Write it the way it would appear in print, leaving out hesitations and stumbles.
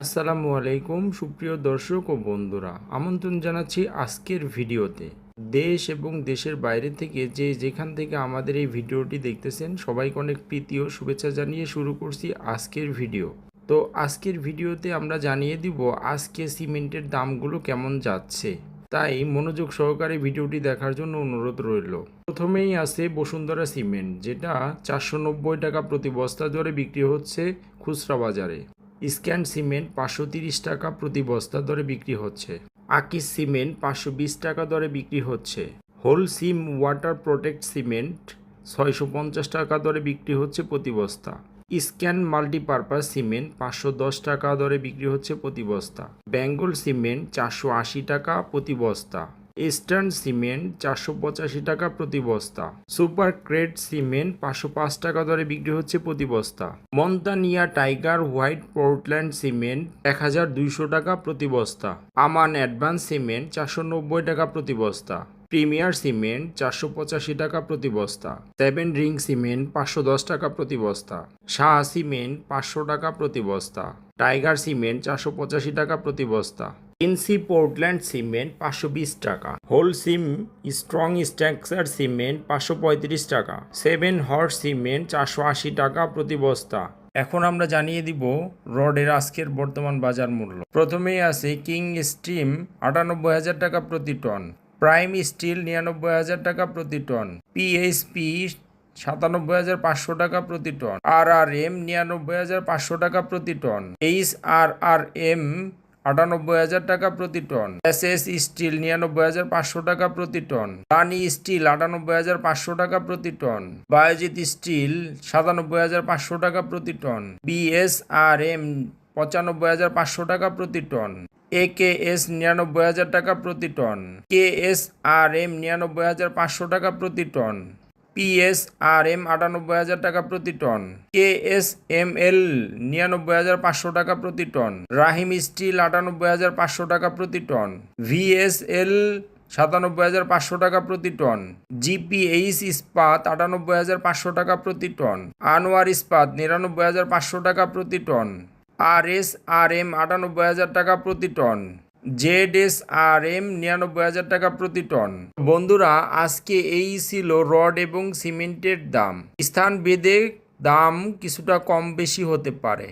আসসালামু আলাইকুম সুপ্রিয় দর্শক ও বন্ধুরা, আমন্ত্রণ জানাচ্ছি আজকের ভিডিওতে। দেশ এবং দেশের বাইরে থেকে যে যেখান থেকে আমাদের এই ভিডিওটি দেখতেছেন সবাইকে অনেক প্রীতি ও শুভেচ্ছা জানিয়ে শুরু করছি আজকের ভিডিও। তো আজকের ভিডিওতে আমরা জানিয়ে দিব আজকে সিমেন্টের দামগুলো কেমন যাচ্ছে, তাই মনোযোগ সহকারে ভিডিওটি দেখার জন্য অনুরোধ রইল। প্রথমেই আছে বসুন্ধরা সিমেন্ট, যেটা 490 টাকা প্রতি বস্তা দরে বিক্রি হচ্ছে খুচরা বাজারে। স্ক্যান সিমেন্ট 530 টাকা প্রতি বস্তা দরে বিক্রি হচ্ছে। আকিস সিমেন্ট 520 টাকা দরে বিক্রি হচ্ছে। হোল সিম ওয়াটার প্রোটেক্ট সিমেন্ট 650 টাকা দরে বিক্রি হচ্ছে প্রতি বস্তা। স্ক্যান মাল্টিপারপাস সিমেন্ট 510 টাকা দরে বিক্রি হচ্ছে প্রতি বস্তা। বেঙ্গল সিমেন্ট 480 টাকা প্রতি বস্তা। ইস্টার্ন সিমেন্ট 485 টাকা প্রতি বস্তা। সুপার ক্রেট সিমেন্ট 505 টাকা দরে বিক্রি হচ্ছে প্রতি বস্তা। মন্তানিয়া টাইগার হোয়াইট পোর্টল্যান্ড সিমেন্ট 1200 টাকা প্রতি বস্তা। আমান অ্যাডভান্স সিমেন্ট 490 টাকা প্রতি বস্তা। প্রিমিয়ার সিমেন্ট 485 টাকা প্রতি বস্তা। 7 রিং সিমেন্ট 510 টাকা প্রতি বস্তা। শাহ সিমেন্ট 500 টাকা প্রতি বস্তা। টাইগার সিমেন্ট 485 টাকা প্রতি বস্তা। এনসি পোর্টল্যান্ড সিমেন্ট 520 টাকা। হোল সিম স্ট্রং স্ট্রাকচার সিমেন্ট 535 টাকা। 7 হর্স সিমেন্ট 480 টাকা প্রতি বস্তা। এখন আমরা জানিয়ে দিব রডের আজকের বর্তমান বাজার মূল্য। প্রথমেই আছে কিং স্টিম 98,000 টাকা প্রতি টন। প্রাইম স্টিল 99,000 টাকা প্রতি টন। পিএইচপি 97,500 টাকা প্রতি টন। RRM 99,500 টাকা প্রতি টন। HRRM 98,000 টাকা প্রতি টন। SS স্টিল 99,500 টাকা প্রতি টন। রানি স্টিল 98,500 টাকা প্রতি টন। বায়োজিৎ স্টিল 97,500 টাকা প্রতি টন। BSRM 95,500 টাকা প্রতি টন। AKS 99,000 টাকা প্রতি টন। KSRM 99,500 টাকা প্রতি টন। PSRM 98,000 টাকা প্রতি টন। KSML 99,500 টাকা প্রতি টন। রাহিম স্টিল 98,500 টাকা প্রতি টন। VSL 97,500 টাকা প্রতি টন। GPH ইস্পাত 98,500 টাকা প্রতি টন। আনোয়ার ইস্পাত 99,500 টাকা প্রতি টন। RSRM 98,000 টাকা প্রতি টন। ZSRM 99,000 টাকা প্রতি টন। বন্ধুরা, আজকে এই ছিল রড এবং সিমেন্টের দাম। স্থান ভেদে দাম কিছুটা কম বেশি হতে পারে।